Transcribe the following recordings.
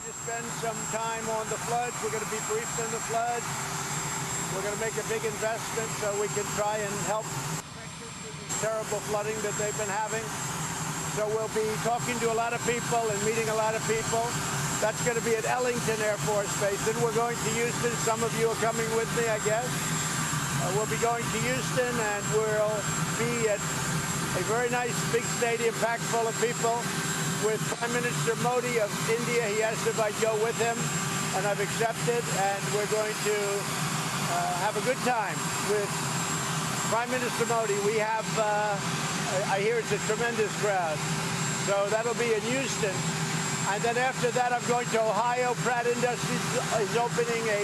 to spend some time on the floods. We're going to be briefed on the floods. We're going to make a big investment so we can try and help this terrible flooding that they've been having. So we'll be talking to a lot of people and meeting a lot of people. That's going to be at Ellington Air Force Base. Then we're going to Houston. Some of you are coming with me, I guess. We'll be going to Houston, and we'll be at a very nice big stadium packed full of people with Prime Minister Modi of India. He asked if I'd go with him, and I've accepted, and we're going to have a good time with Prime Minister Modi. We have, I hear it's a tremendous crowd, so that'll be in Houston. And then after that, I'm going to Ohio. Pratt Industries is opening a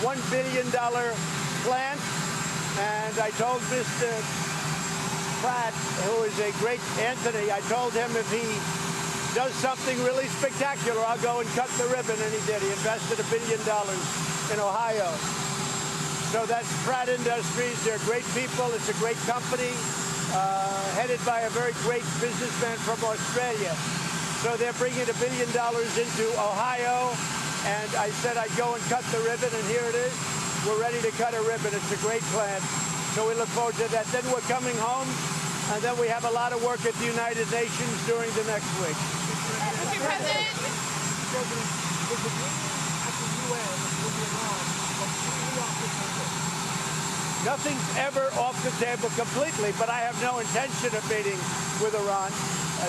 $1 billion plant. And I told Mr. Pratt, who is a great Anthony, I told him if he does something really spectacular, I'll go and cut the ribbon. And he did. He invested $1 billion in Ohio. So that's Pratt Industries. They're great people. It's a great company, headed by a very great businessman from Australia. So they're bringing $1 billion into Ohio. And I said I'd go and cut the ribbon, and here it is. We're ready to cut a ribbon. It's a great plan. So we look forward to that. Then we're coming home, and then we have a lot of work at the United Nations during the next week. Mr. President. Mr. President, is the meeting at the UN will be Iran completely off the table? Nothing's ever off the table completely, but I have no intention of meeting with Iran.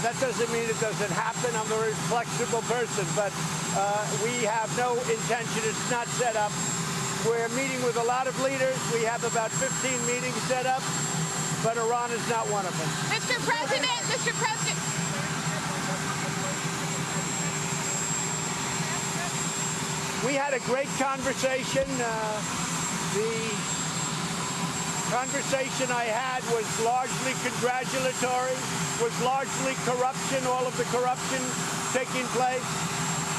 That doesn't mean it doesn't happen. I'm a very flexible person, but we have no intention. It's not set up. We're meeting with a lot of leaders. We have about 15 meetings set up, but Iran is not one of them. Mr. President. We had a great conversation. The conversation I had was largely congratulatory, was largely corruption, all of the corruption taking place,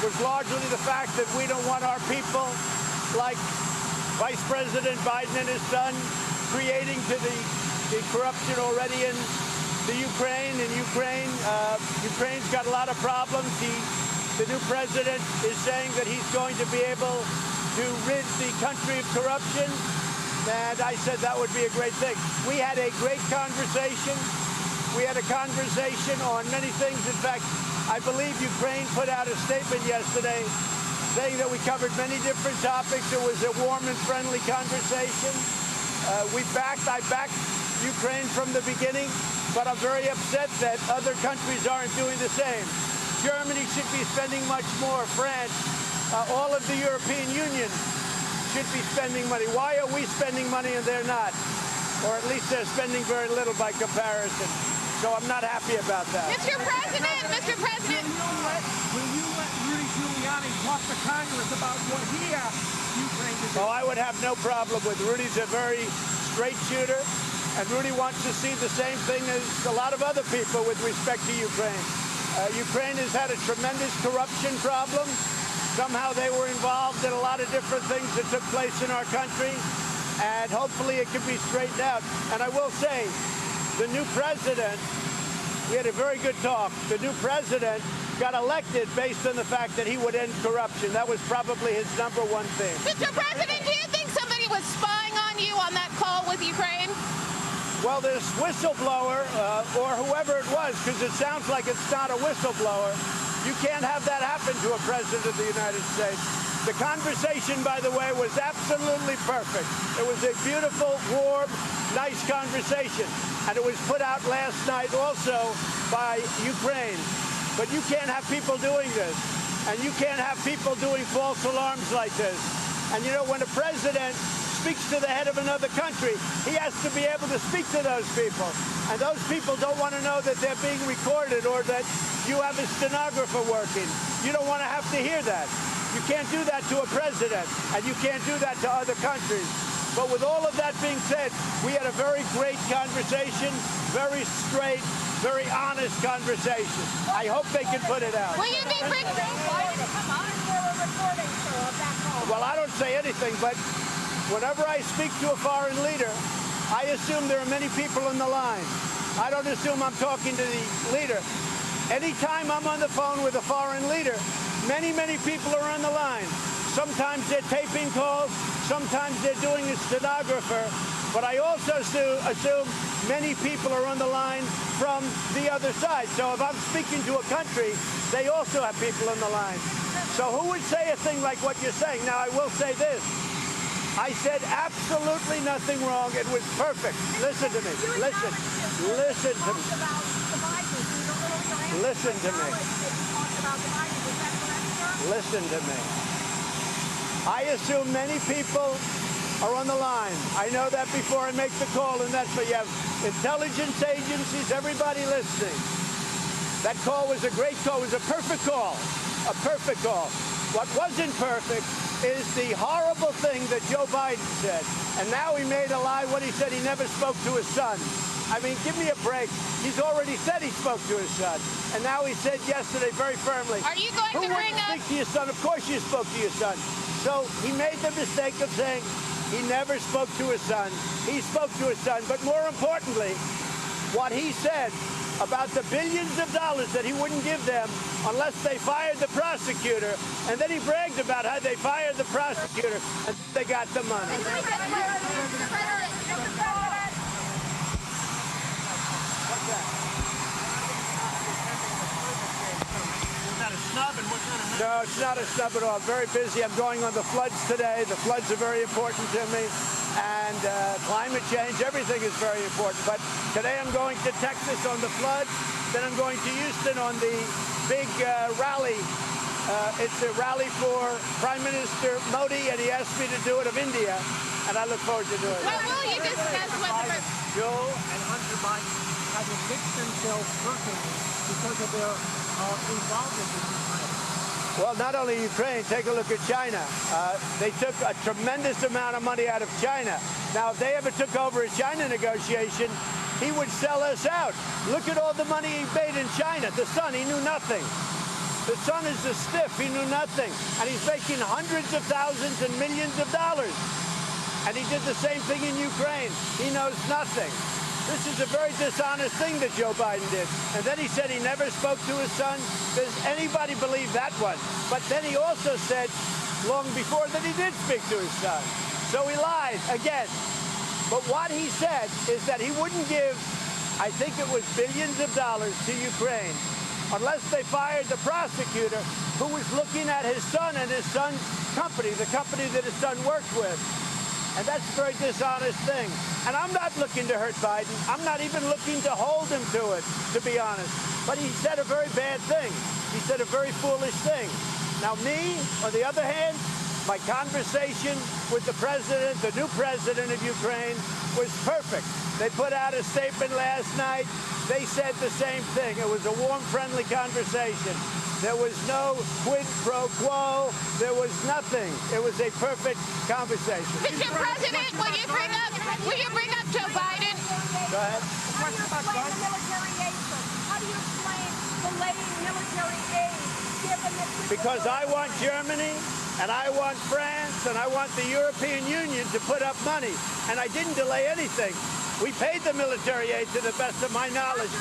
was largely the fact that we don't want our people, like Vice President Biden and his son, creating to the corruption already in the Ukraine. In Ukraine, Ukraine's got a lot of problems. The new president is saying that he's going to be able to rid the country of corruption, and I said that would be a great thing. We had a great conversation. We had a conversation on many things. In fact, I believe Ukraine put out a statement yesterday saying that we covered many different topics. It was a warm and friendly conversation. I backed Ukraine from the beginning, but I'm very upset that other countries aren't doing the same. Germany should be spending much more. France, all of the European Union should be spending money. Why are we spending money and they're not? Or at least they're spending very little by comparison. So I'm not happy about that. Mr. President. Will you let Rudy Giuliani talk to Congress about what he asked Ukraine to do? Oh, I would have no problem with Rudy's a very straight shooter, and Rudy wants to see the same thing as a lot of other people with respect to Ukraine. Ukraine has had a tremendous corruption problem. Somehow they were involved in a lot of different things that took place in our country, and hopefully it can be straightened out. And I will say, the new president, we had a very good talk. The new president got elected based on the fact that he would end corruption. That was probably his #1 thing. Mr. President, do you think somebody was spying on you on that call with Ukraine? Well, this whistleblower, or whoever it was, because it sounds like it's not a whistleblower, you can't have that happen to a president of the United States. The conversation, by the way, was absolutely perfect. It was a beautiful, warm, nice conversation. And it was put out last night also by Ukraine. But you can't have people doing this. And you can't have people doing false alarms like this. And, you know, when a president speaks to the head of another country, he has to be able to speak to those people. And those people don't want to know that they're being recorded or that you have a stenographer working. You don't want to have to hear that. You can't do that to a president, and you can't do that to other countries. But with all of that being said, we had a very great conversation, very straight, very honest conversation. I hope they can put it out. Will you be bringing Well, I don't say anything, but whenever I speak to a foreign leader, I assume there are many people in the line. I don't assume I'm talking to the leader. Anytime I'm on the phone with a foreign leader, Many, many people are on the line. Sometimes they're taping calls. Sometimes they're doing a stenographer. But I also assume many people are on the line from the other side. So if I'm speaking to a country, they also have people on the line. So who would say a thing like what you're saying? Now, I will say this. I said absolutely nothing wrong. It was perfect. Listen to me. Listen. Listen to me. Listen to me. Listen to me. I assume many people are on the line. I know that before I make the call, and that's what you have intelligence agencies, everybody listening. That call was a great call. It was a perfect call. A perfect call. What wasn't perfect is the horrible thing that Joe Biden said. And now he made a lie when he said he never spoke to his son. I mean, give me a break. He's already said he spoke to his son. And now he said yesterday very firmly. Are you going to bring up... speak to your son? Of course you spoke to your son. So he made the mistake of saying he never spoke to his son. He spoke to his son. But more importantly, what he said about the billions of dollars that he wouldn't give them unless they fired the prosecutor. And then he bragged about how they fired the prosecutor and they got the money. No, it's not a snub at all. I'm very busy. I'm going on the floods today. The floods are very important to me. And climate change, everything is very important. But today I'm going to Texas on the floods. Then I'm going to Houston on the big rally. It's a rally for Prime Minister Modi, and he asked me to do it of India. And I look forward to doing it. What will you discuss with the... Joe and Hunter Biden have mixed themselves personally because of their involvement in Ukraine. Well, not only Ukraine, take a look at China. They took a tremendous amount of money out of China. Now, if they ever took over a China negotiation, he would sell us out. Look at all the money he made in China. The son, he knew nothing. The son is a stiff. He knew nothing. And he's making hundreds of thousands and millions of dollars. And he did the same thing in Ukraine. He knows nothing. This is a very dishonest thing that Joe Biden did. And then he said he never spoke to his son. Does anybody believe that one? But then he also said long before that he did speak to his son. So he lied again. But what he said is that he wouldn't give, I think it was billions of dollars to Ukraine unless they fired the prosecutor who was looking at his son and his son's company, the company that his son worked with. And that's a very dishonest thing. And I'm not looking to hurt Biden. I'm not even looking to hold him to it, to be honest. But he said a very bad thing. He said a very foolish thing. Now, me, on the other hand, my conversation with the president, the new president of Ukraine, was perfect. They put out a statement last night. They said the same thing. It was a warm, friendly conversation. There was no quid pro quo. There was nothing. It was a perfect conversation. Mr. President, will you bring up Joe Biden? How Go ahead. do you explain the military aid? How do you explain delaying military aid given that... Because I want Germany, and I want France, and I want the European Union to put up money. And I didn't delay anything. We paid the military aid to the best of my knowledge.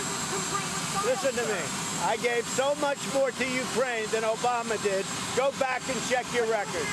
Listen to me. I gave so much more to Ukraine than Obama did. Go back and check your record.